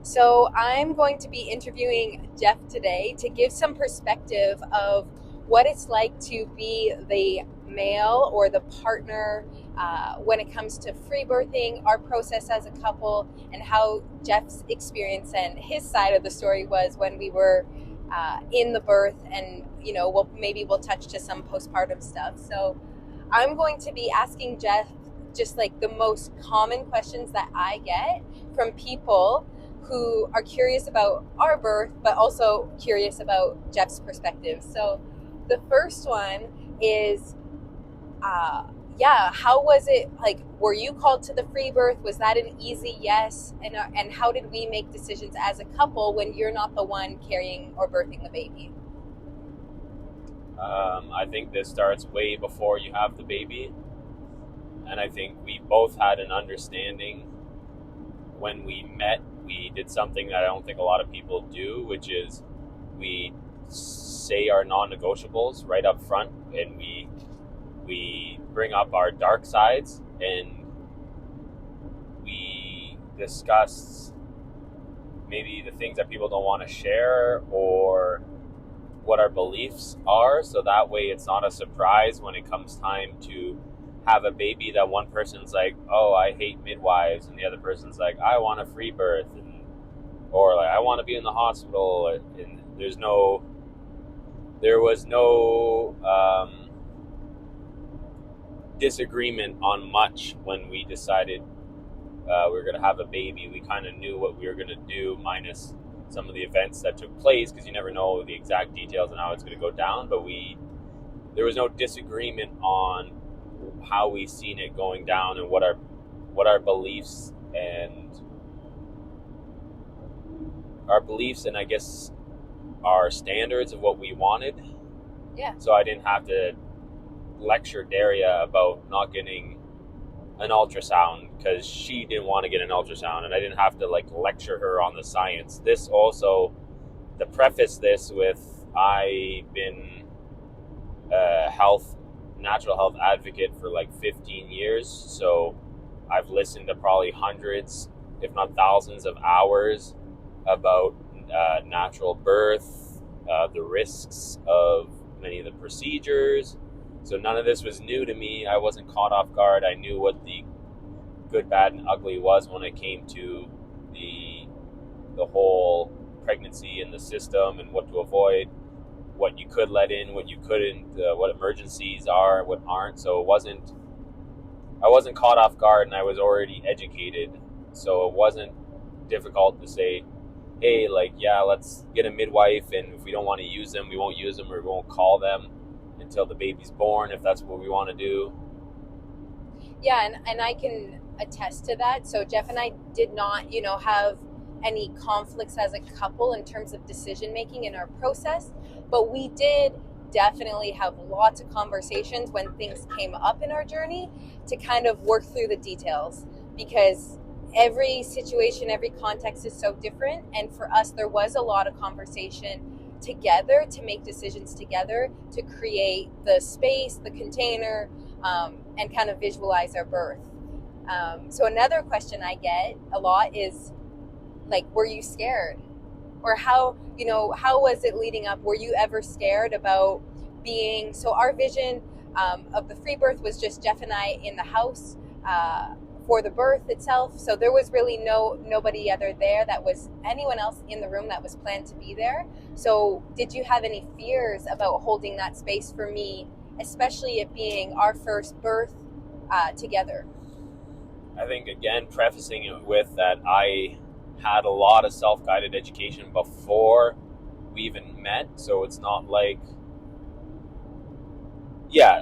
So I'm going to be interviewing Jeff today to give some perspective of what it's like to be the male or the partner when it comes to free birthing, our process as a couple, and how Jeff's experience and his side of the story was when we were in the birth, and we'll touch to some postpartum stuff. So I'm going to be asking Jeff just like the most common questions that I get from people who are curious about our birth, but also curious about Jeff's perspective. So the first one is, how was it, like, were you called to the free birth? Was that an easy yes? And how did we make decisions as a couple when you're not the one carrying or birthing the baby? I think this starts way before you have the baby. And I think we both had an understanding when we met. We did something that I don't think a lot of people do, which is we say our non-negotiables right up front, and we bring up our dark sides, and we discuss maybe the things that people don't want to share or what our beliefs are, so that way it's not a surprise when it comes time to have a baby that one person's like, oh, I hate midwives, and the other person's like, I want a free birth, or like, I want to be in the hospital. And there was no disagreement on much when we decided we were going to have a baby. We kind of knew what we were going to do, minus some of the events that took place, because you never know the exact details and how it's going to go down. But there was no disagreement on how we seen it going down and what our beliefs and I guess our standards of what we wanted. Yeah. So I didn't have to lecture Dariya about not getting an ultrasound because she didn't want to get an ultrasound, and I didn't have to lecture her on the science. This also, to preface this with, I've been a natural health advocate for 15 years, so I've listened to probably hundreds, if not thousands of hours about natural birth, the risks of many of the procedures. So none of this was new to me. I wasn't caught off guard. I knew what the good, bad, and ugly was when it came to the whole pregnancy and the system, and what to avoid, what you could let in, what you couldn't, what emergencies are, what aren't. So I wasn't caught off guard, and I was already educated. So it wasn't difficult to say, hey, let's get a midwife, and if we don't want to use them, we won't use them, or we won't call them until the baby's born, if that's what we want to do. Yeah, and I can attest to that. So Jeff and I did not, have any conflicts as a couple in terms of decision making in our process, but we did definitely have lots of conversations when things came up in our journey to kind of work through the details, because every situation, every context is so different. And for us, there was a lot of conversation together to make decisions together to create the space, the container, and kind of visualize our birth. So another question I get a lot is, were you scared? Or how was it leading up? Were you ever scared about being, so our vision of the free birth was just Jeff and I in the house for the birth itself. So there was really nobody other there that was anyone else in the room that was planned to be there. So did you have any fears about holding that space for me, especially it being our first birth together? I think, again, prefacing it with that, I had a lot of self-guided education before we even met. So it's not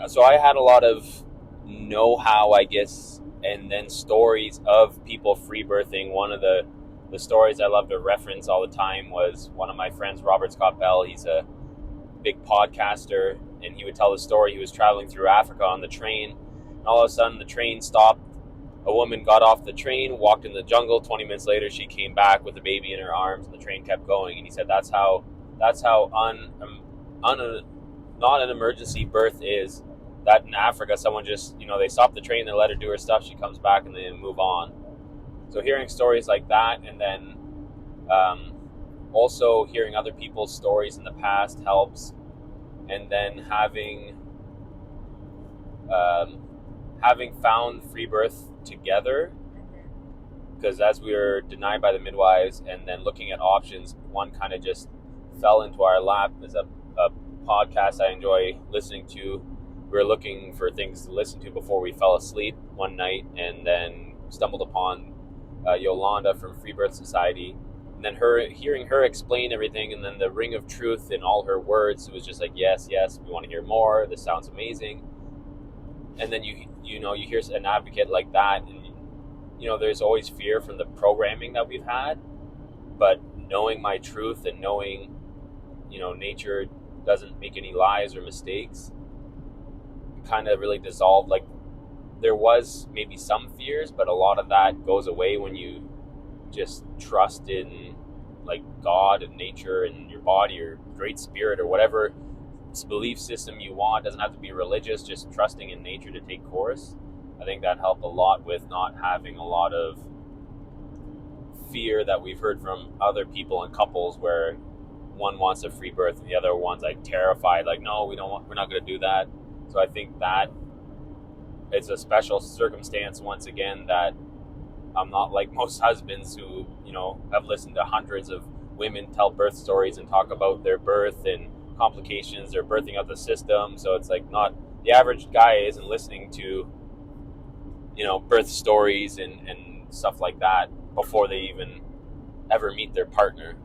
so I had a lot of know-how, I guess, and then stories of people free birthing. One of the stories I love to reference all the time was one of my friends, Robert Scott Bell. He's a big podcaster, and he would tell the story. He was traveling through Africa on the train, and all of a sudden the train stopped. A woman got off the train, walked in the jungle. 20 minutes later, she came back with a baby in her arms, and the train kept going. And he said that's how not an emergency birth is. That in Africa, someone just, they stop the train, they let her do her stuff, she comes back, and they move on. So hearing stories like that, and then Also, hearing other people's stories in the past helps, and then having found free birth together, because as we were denied by the midwives and then looking at options, one kind of just fell into our lap. As a podcast I enjoy listening to. We were looking for things to listen to before we fell asleep one night, and then stumbled upon Yolanda from Free Birth Society. And then hearing her explain everything, and then the ring of truth in all her words, it was just like, yes, we want to hear more. This sounds amazing. And then you hear an advocate like that, and there's always fear from the programming that we've had, but knowing my truth and knowing, nature doesn't make any lies or mistakes, kind of really dissolved. Like, there was maybe some fears, but a lot of that goes away when you just trust in like God and nature and your body or great spirit or whatever belief system you want. It doesn't have to be religious, just trusting in nature to take course. I think that helped a lot with not having a lot of fear that we've heard from other people and couples, where one wants a free birth and the other one's like terrified, like, no, we're not going to do that. So I think that it's a special circumstance, once again, that I'm not like most husbands who, have listened to hundreds of women tell birth stories and talk about their birth and complications or birthing out the system. So it's like, not the average guy isn't listening to, birth stories and stuff like that before they even ever meet their partner.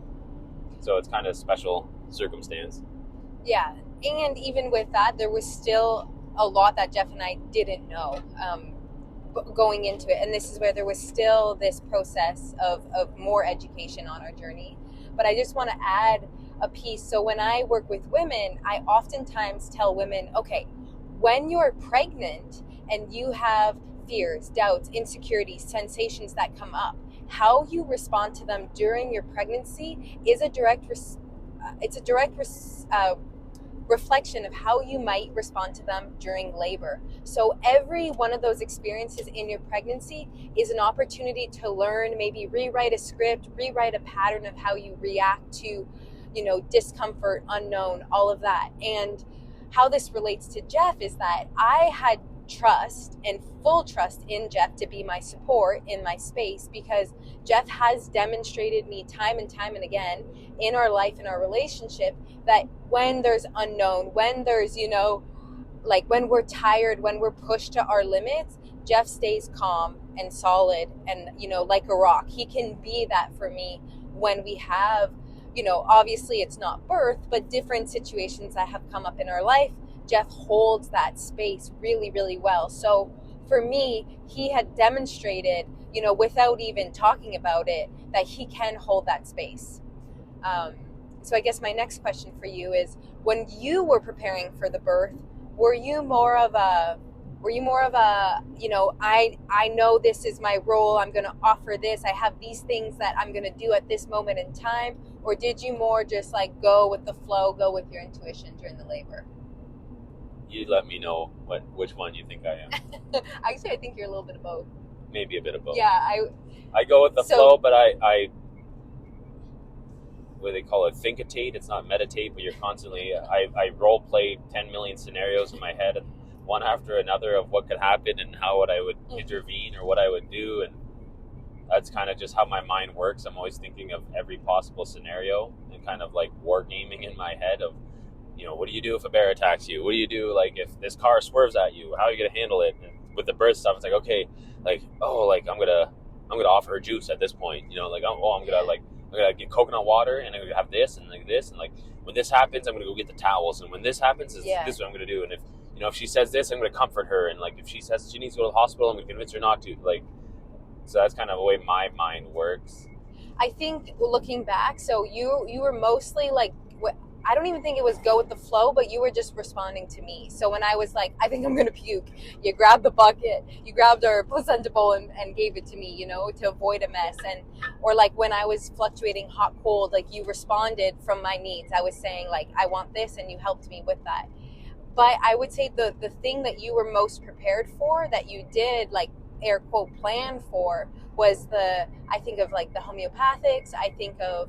So it's kind of a special circumstance. Yeah. And even with that, there was still a lot that Jeff and I didn't know going into it. And this is where there was still this process of more education on our journey. But I just want to add a piece. So when I work with women, I oftentimes tell women, okay, when you're pregnant and you have fears, doubts, insecurities, sensations that come up, how you respond to them during your pregnancy is a direct reflection of how you might respond to them during labor. So every one of those experiences in your pregnancy is an opportunity to learn, maybe rewrite a script, rewrite a pattern of how you react to, discomfort, unknown, all of that. And how this relates to Jeff is that I had trust and full trust in Jeff to be my support in my space, because Jeff has demonstrated me time and time and again in our life, in our relationship, that when there's unknown, when there's, like when we're tired, when we're pushed to our limits, Jeff stays calm and solid and, like a rock. He can be that for me when we have, obviously it's not birth, but different situations that have come up in our life. Jeff holds that space really, really well. So for me, he had demonstrated, without even talking about it, that he can hold that space. So I guess my next question for you is, when you were preparing for the birth, were you more of a, I know this is my role, I'm going to offer this, I have these things that I'm going to do at this moment in time? Or did you more just like go with the flow, go with your intuition during the labor? You let me know which one you think I am. Actually, I think you're a little bit of both. Maybe a bit of both. Yeah, I go with the flow, but I what do they call it? Thinkitate. It's not meditate, but you're constantly. I role play 10 million scenarios in my head, one after another, of what could happen and how I would intervene or what I would do, and that's kind of just how my mind works. I'm always thinking of every possible scenario and kind of like war gaming in my head of, what do you do if a bear attacks you? What do you do, like, if this car swerves at you? How are you going to handle it? And with the birth stuff, it's like, okay, like, I'm gonna offer her juice at this point. I'm gonna get coconut water, and I'm gonna have this and like this, and like when this happens, I'm gonna go get the towels, and when this happens, this is what I'm gonna do. And if she says this, I'm gonna comfort her, and like if she says she needs to go to the hospital, I'm gonna convince her not to. Like, so that's kind of the way my mind works. I think looking back, so you were mostly like, I don't even think it was go with the flow, but you were just responding to me. So when I was like, I think I'm going to puke, you grabbed the bucket, you grabbed our placenta bowl and gave it to me, to avoid a mess. Or like when I was fluctuating hot, cold, like you responded from my needs. I was saying like, I want this, and you helped me with that. But I would say the thing that you were most prepared for, that you did like air quote plan for was I think of like the homeopathics. I think of,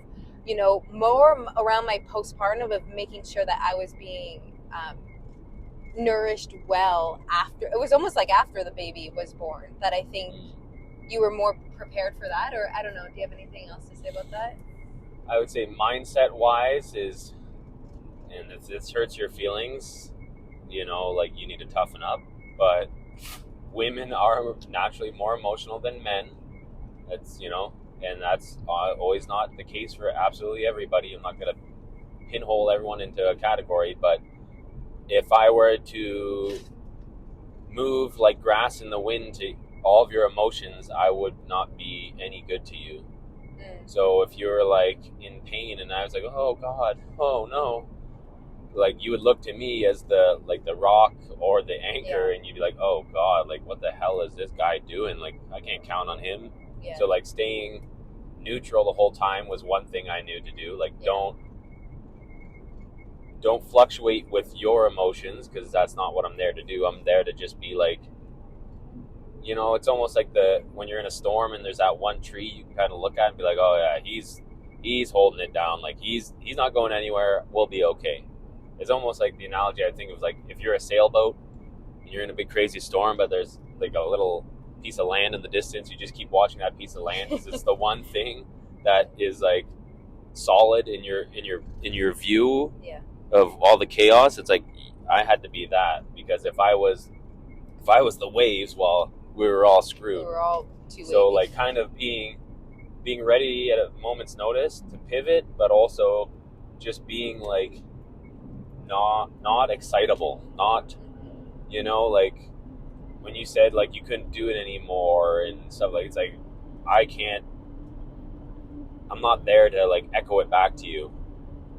more around my postpartum of making sure that I was being nourished well after. It was almost like after the baby was born that I think you were more prepared for that, or I don't know. Do you have anything else to say about that? I would say mindset wise is, and this hurts your feelings, like you need to toughen up, but women are naturally more emotional than men. That's, and that's always not the case for absolutely everybody. I'm not going to pinhole everyone into a category, but if I were to move like grass in the wind to all of your emotions, I would not be any good to you. So if you're like in pain and I was like, oh God, oh no, like you would look to me as the rock or the anchor, and you'd be like, oh God, like what the hell is this guy doing? Like I can't count on him. Yeah. So like staying neutral the whole time was one thing I knew to do. Like don't fluctuate with your emotions, because that's not what I'm there to do. I'm there to just be like, it's almost like when you're in a storm and there's that one tree you can kind of look at and be like, oh yeah, he's holding it down. Like he's not going anywhere. We'll be okay. It's almost like the analogy I think of, like if you're a sailboat and you're in a big crazy storm, but there's like a little piece of land in the distance. You just keep watching that piece of land because it's the one thing that is like solid in your view of all the chaos. It's like I had to be that, because if I was the waves, well, we were all screwed. We were all too so wavy. Like kind of being ready at a moment's notice to pivot, but also just being like not excitable, not like when you said like you couldn't do it anymore and stuff, like it's like I'm not there to like echo it back to you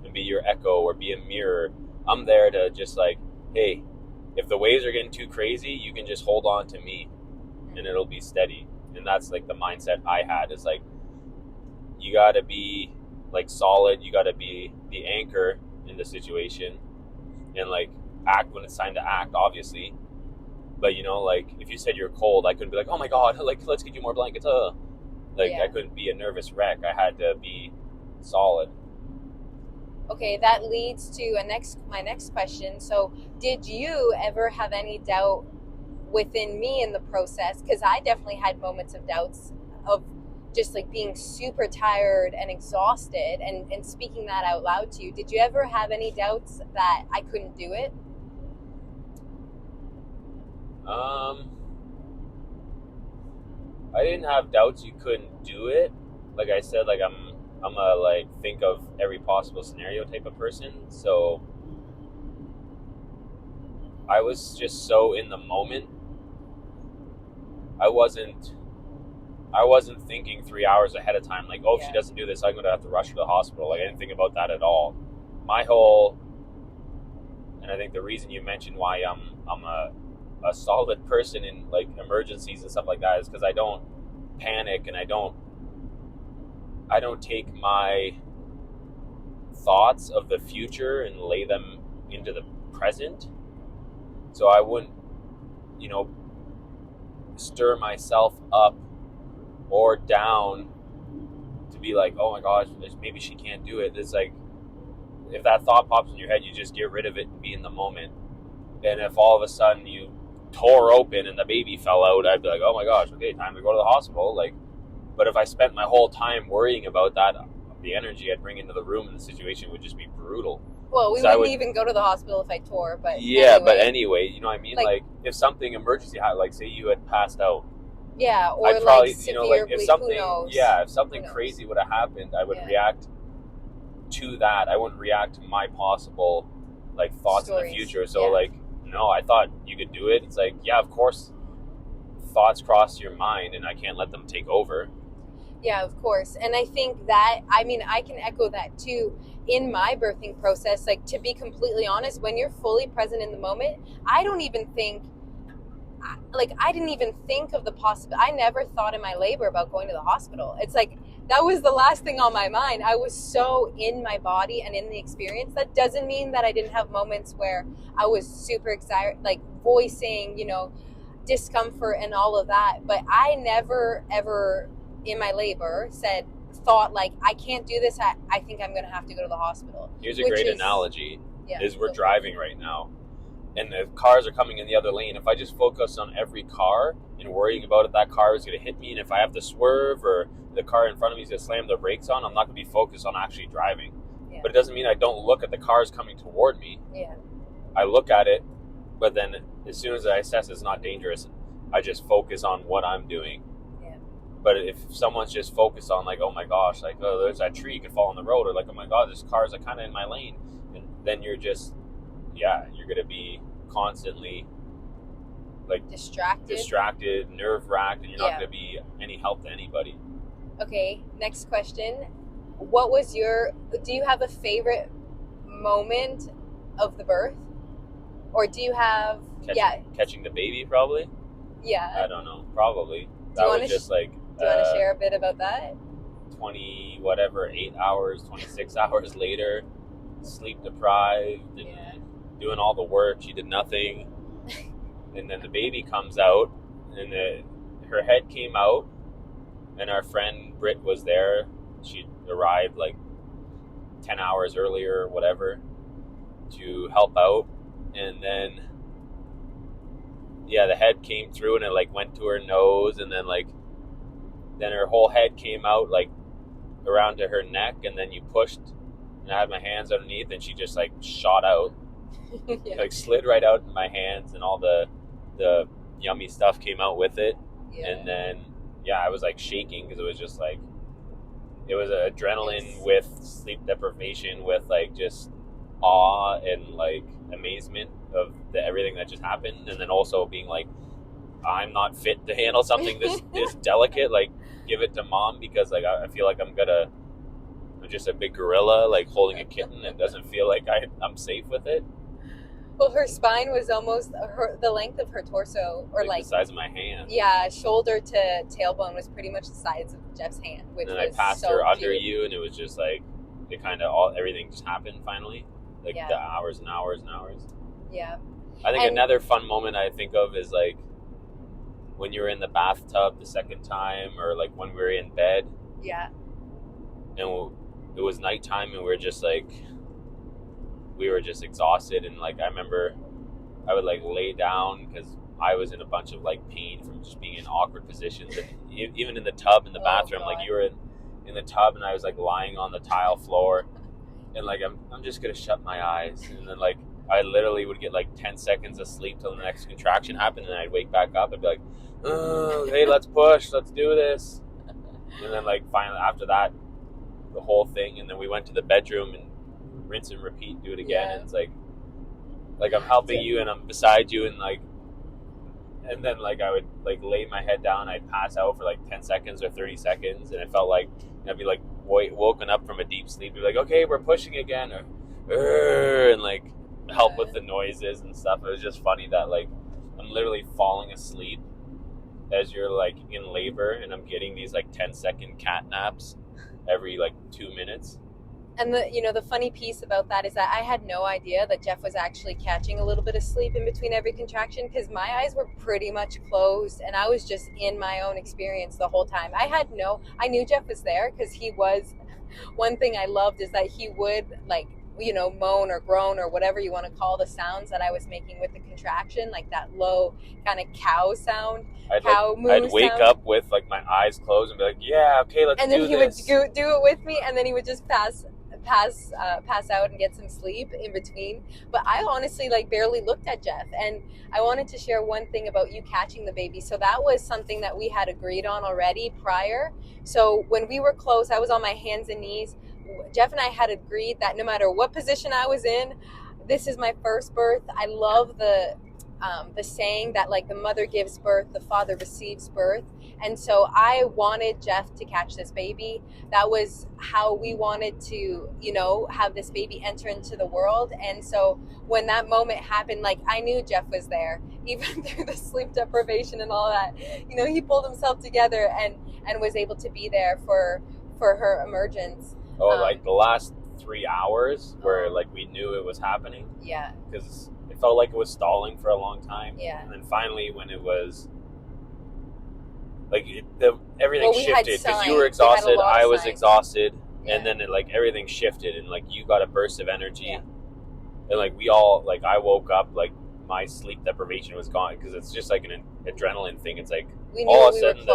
and be your echo or be a mirror. I'm there to just like, hey, if the waves are getting too crazy, you can just hold on to me and it'll be steady. And that's like the mindset I had, is like, you got to be like solid. You got to be the anchor in the situation and like act when it's time to act, obviously. But like if you said you're cold, I couldn't be like, oh my God, like let's get you more blankets. I couldn't be a nervous wreck. I had to be solid. Okay, that leads to my next question. So did you ever have any doubt within me in the process? Because I definitely had moments of doubts of just like being super tired and exhausted, and speaking that out loud to you. Did you ever have any doubts that I couldn't do it? I didn't have doubts you couldn't do it. Like I said, like I'm a like think of every possible scenario type of person. So I was just so in the moment. I wasn't thinking 3 hours ahead of time, like, oh, if she doesn't do this, I'm going to have to rush her to the hospital. Like, I didn't think about that at all. And I think the reason you mentioned why I'm a solid person in like emergencies and stuff like that is because I don't panic, and I don't take my thoughts of the future and lay them into the present. So I wouldn't, stir myself up or down to be like, oh my gosh, maybe she can't do it. It's like, if that thought pops in your head, you just get rid of it and be in the moment. And if all of a sudden you tore open and the baby fell out, I'd be like, oh my gosh, okay, time to go to the hospital. Like, but if I spent my whole time worrying about that, the energy I'd bring into the room and the situation would just be brutal. Well, we wouldn't even go to the hospital if I tore, but but anyway, you know what I mean? Like if something emergency, like say you had passed out. Yeah, or I'd probably, like severe if something, who knows? Yeah, if something crazy would have happened, I would react to that. I wouldn't react to my possible like thoughts in the future. So like, no, I thought you could do it. It's like, yeah, of course, thoughts cross your mind, and I can't let them take over. Yeah, of course. And I think that, I mean, I can echo that too in my birthing process. Like, to be completely honest, when you're fully present in the moment, I didn't even think of the possibility. I never thought in my labor about going to the hospital. It's like, that was the last thing on my mind. I was so in my body and in the experience. That doesn't mean that I didn't have moments where I was super excited, like voicing, discomfort and all of that. But I never, ever in my labor thought like, I can't do this. I think I'm going to have to go to the hospital. Here's a great analogy. Is we're driving right now, and the cars are coming in the other lane. If I just focus on every car and worrying about if that car is going to hit me, and if I have to swerve or the car in front of me is going to slam the brakes on, I'm not going to be focused on actually driving. Yeah. But it doesn't mean I don't look at the cars coming toward me. Yeah. I look at it, but then as soon as I assess it's not dangerous, I just focus on what I'm doing. Yeah. But if someone's just focused on like, oh my gosh, like, oh, there's that tree, you could fall on the road, or like, oh my god, this car's like kind of in my lane, and then you're just, you're going to be constantly like distracted, nerve-wracked, and you're not going to be any help to anybody. Okay, next question. Do you have a favorite moment of the birth? Or do you have catching the baby? Probably. Yeah. I don't know. Probably. That was just like. Do you want to share a bit about that? 8 hours, 26 hours later, sleep deprived, and doing all the work. She did nothing, and then the baby comes out, and her head came out, and our friend Britt was there. She arrived like 10 hours earlier or whatever to help out. And then, the head came through and it like went to her nose, and then her whole head came out like around to her neck, and then you pushed, and I had my hands underneath, and she just like shot out, like slid right out in my hands, and all the yummy stuff came out with it. Yeah. And then, I was like shaking because it was just like, it was adrenaline with sleep deprivation, with like just awe and like amazement of everything that just happened, and then also being like, I'm not fit to handle something this delicate, like give it to mom, because like I feel like I'm just a big gorilla like holding a kitten and doesn't feel like I'm safe with it. Well, her spine was almost the length of her torso, or like the size of my hand. Yeah, shoulder to tailbone was pretty much the size of Jeff's hand, which and was I passed so her cute. Under you, and it was just like it kind of everything just happened finally. Like the hours and hours and hours. Yeah. I think another fun moment I think of is like when you were in the bathtub the second time, or like when we were in bed. Yeah. And it was nighttime, and we were just exhausted, and like I remember I would like lay down because I was in a bunch of like pain from just being in awkward positions, and even in the tub in the bathroom, God. Like you were in the tub, and I was like lying on the tile floor. And like I'm just gonna shut my eyes, and then like I literally would get like 10 seconds of sleep till the next contraction happened, and I'd wake back up and be like, oh, hey, let's push, let's do this. And then like finally after that, the whole thing, and then we went to the bedroom and rinse and repeat, do it again. And it's like I'm helping you and I'm beside you, and then like I would like lay my head down, I'd pass out for like 10 seconds or 30 seconds, and it felt like I'd be like woken up from a deep sleep, be like, okay, we're pushing again, or and like help with the noises and stuff. It was just funny that like I'm literally falling asleep as you're like in labor, and I'm getting these like 10-second cat naps every like 2 minutes. And the funny piece about that is that I had no idea that Jeff was actually catching a little bit of sleep in between every contraction, because my eyes were pretty much closed, and I was just in my own experience the whole time. I knew Jeff was there, because he was, one thing I loved is that he would like, moan or groan or whatever you want to call the sounds that I was making with the contraction, like that low kind of cow sound. I'd wake up with like my eyes closed and be like, yeah, okay, let's do this. And then he would do it with me, and then he would just pass out and get some sleep in between. But I honestly like barely looked at Jeff, and I wanted to share one thing about you catching the baby. So that was something that we had agreed on already prior. So when we were close, I was on my hands and knees. Jeff and I had agreed that no matter what position I was in, this is my first birth. I love the saying that like the mother gives birth, the father receives birth. And so I wanted Jeff to catch this baby. That was how we wanted to, have this baby enter into the world. And so when that moment happened, like I knew Jeff was there, even through the sleep deprivation and all that. He pulled himself together and was able to be there for her emergence. Like the last 3 hours where like we knew it was happening. Yeah. Because it felt like it was stalling for a long time. Yeah. And then finally, when it was like everything shifted because you were exhausted, I was exhausted, and then everything shifted, and like you got a burst of energy, and like we all like I woke up like my sleep deprivation was gone because it's just like an adrenaline thing. It's like all of a sudden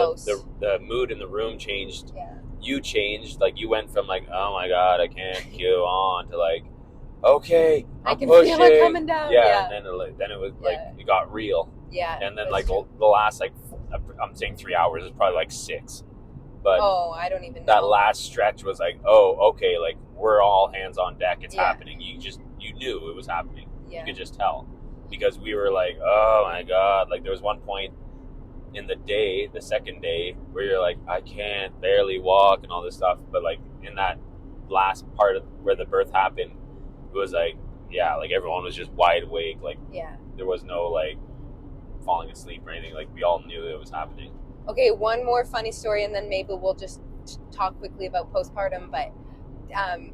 the mood in the room changed. Yeah. You changed, like you went from like, oh my god, I can't go on, to like, okay, I can pushing. Feel it coming down. Yeah, and then it was like it got real. Yeah. And then like the last like I'm saying 3 hours is probably like 6. But I don't even know. That last stretch was like, oh, okay, like we're all hands on deck. It's happening. You knew it was happening. Yeah. You could just tell. Because we were like, oh my god, like there was one point in the second day, where you're like, I can't barely walk and all this stuff. But like in that last part of where the birth happened, it was like, like everyone was just wide awake. Like there was no like falling asleep or anything. Like we all knew it was happening. Okay, one more funny story, and then maybe we'll just talk quickly about postpartum. But I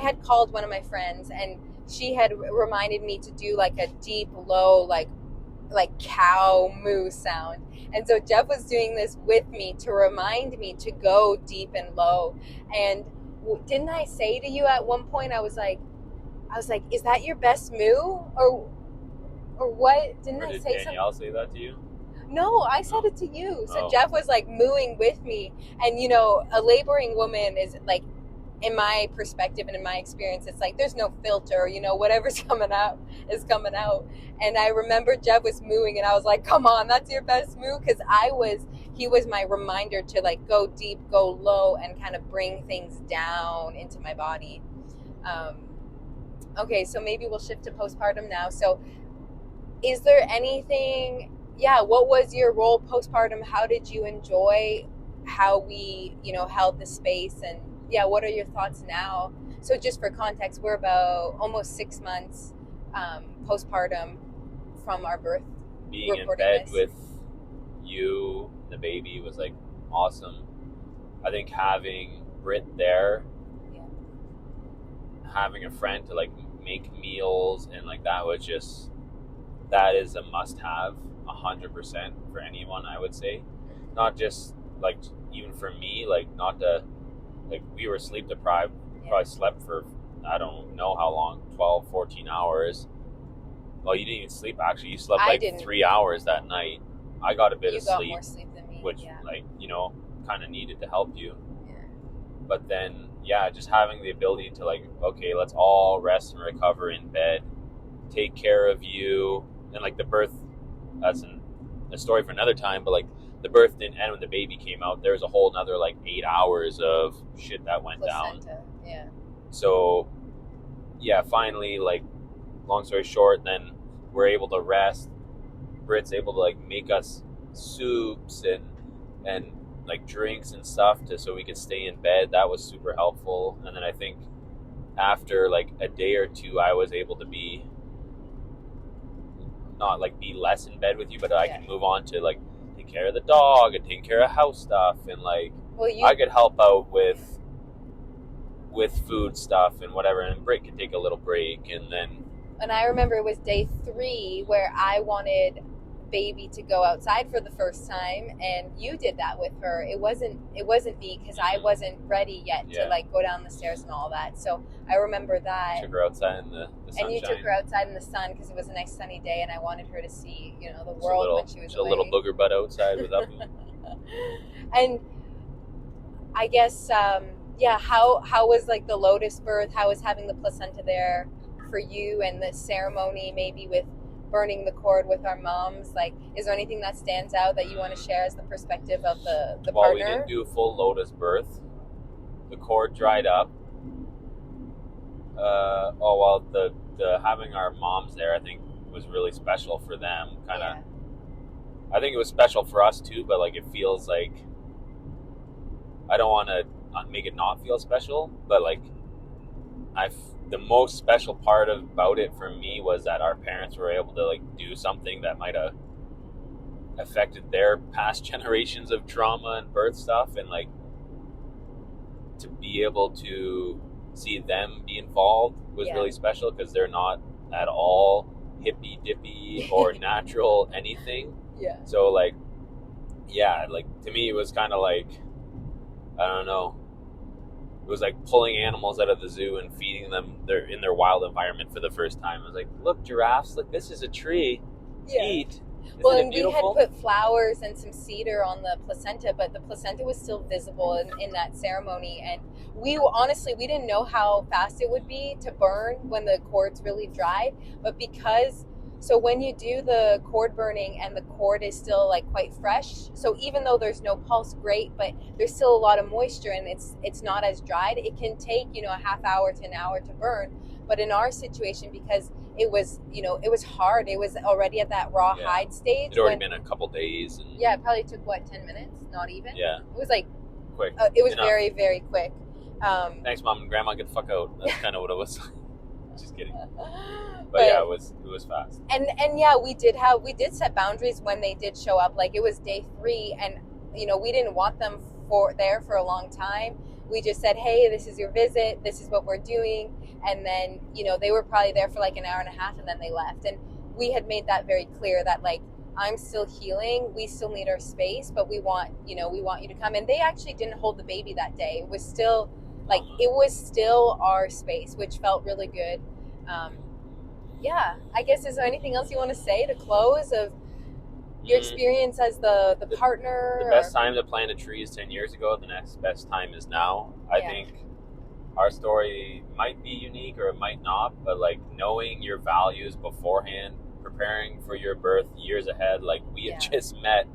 had called one of my friends, and she had reminded me to do like a deep, low, like cow moo sound. And so Jeff was doing this with me to remind me to go deep and low. And didn't I say to you at one point, I was like, is that your best moo? Or what? Did I say Danielle say that to you? No, I said it to you. So Oh. Jeff was like mooing with me. And you know, a laboring woman is like, in my perspective and in my experience, it's like there's no filter, you know, whatever's coming out is coming out. And I remember Jeff was mooing, and I was like, come on, that's your best moo, because he was my reminder to like go deep, go low, and kind of bring things down into my body. Okay, so maybe we'll shift to postpartum now. So is there anything, what was your role postpartum? How did you enjoy how we, held the space? And what are your thoughts now? So just for context, we're about almost 6 months postpartum from our birth. Being in bed with you, the baby, was like awesome. I think having Britt there, having a friend to like make meals and like that is a must-have 100% for anyone, I would say. Not just like even for me, like not to like we were sleep deprived, probably slept for I don't know how long, 12, 14 hours. Well, you didn't even sleep actually. You slept like 3 hours that night. I got a bit of sleep. You got more sleep than me. Which like, kind of needed to help you. Yeah. But then just having the ability to like, okay, let's all rest and recover in bed, take care of you. And like the birth, that's a story for another time, but like the birth didn't end when the baby came out. There's a whole nother like 8 hours of shit that went Placenta. down. Yeah. So finally, like long story short, then we're able to rest. Britt's able to like make us soups and like drinks and stuff so we could stay in bed. That was super helpful. And then I think after like a day or two, I was able to be not like be less in bed with you, but I can move on to like take care of the dog and take care of house stuff, and like I could help out with food stuff and whatever, and Britt could take a little break. And I remember it was day 3 where I wanted baby to go outside for the first time, and you did that with her. It wasn't me, because I wasn't ready yet to like go down the stairs and all that. So I remember that. Took her outside in the sunshine. And you took her outside in the sun because it was a nice sunny day, and I wanted her to see the world when she was away. A little booger butt outside without me. And I guess how was like the lotus birth? How was having the placenta there for you, and the ceremony maybe with burning the cord with our moms? Like, is there anything that stands out that you want to share as the perspective of the partner? Well, we didn't do a full lotus birth. The cord dried up. The having our moms there, I think, was really special for them. I think it was special for us too, but like it feels like I don't want to make it not feel special, but like the most special part about it for me was that our parents were able to like do something that might have affected their past generations of trauma and birth stuff, and like to be able to see them be involved was really special, because they're not at all hippy dippy or natural anything. So like, like to me it was kind of like, I don't know, it was like pulling animals out of the zoo and feeding them in their wild environment for the first time. I was like, look, giraffes, look, this is a tree. Eat. Well, and we had put flowers and some cedar on the placenta, but the placenta was still visible in that ceremony. And we didn't know how fast it would be to burn when the cords really dried. But so when you do the cord burning and the cord is still like quite fresh, so even though there's no pulse, great, but there's still a lot of moisture and it's not as dried, it can take, a half hour to an hour to burn. But in our situation, because it was hard, it was already at that raw hide stage. It had already been a couple days. And it probably took 10 minutes, not even. Yeah. It was like quick. It was very, very quick. Thanks, Mom and Grandma, get the fuck out. That's kind of what it was. Just kidding. But yeah, it was fast. And we did set boundaries when they did show up. Like, it was day 3, and we didn't want them there for a long time. We just said, hey, this is your visit, this is what we're doing. And then, they were probably there for like an hour and a half, and then they left. And we had made that very clear that, like, I'm still healing, we still need our space, but we want you to come. And they actually didn't hold the baby that day. It was still our space, which felt really good. I guess, is there anything else you want to say to close of your experience as the partner? The best time to plant a tree is 10 years ago. The next best time is now. I think our story might be unique or it might not, but like knowing your values beforehand, preparing for your birth years ahead. Like, we had just met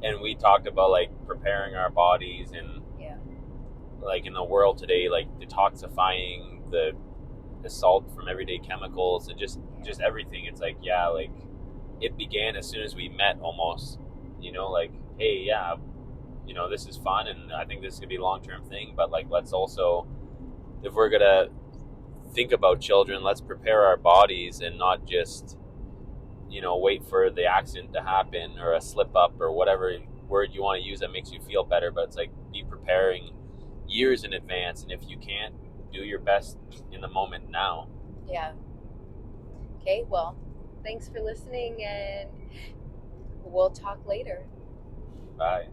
and we talked about like preparing our bodies and like in the world today, like detoxifying the salt from everyday chemicals and just everything. It's like, like it began as soon as we met almost, like, hey, this is fun and I think this could be a long-term thing, but like, let's also, if we're gonna think about children, let's prepare our bodies and not just, wait for the accident to happen or a slip up or whatever word you want to use that makes you feel better. But it's like, be preparing years in advance, and if you can't, do your best in the moment now. Okay, well, thanks for listening, and we'll talk later. Bye.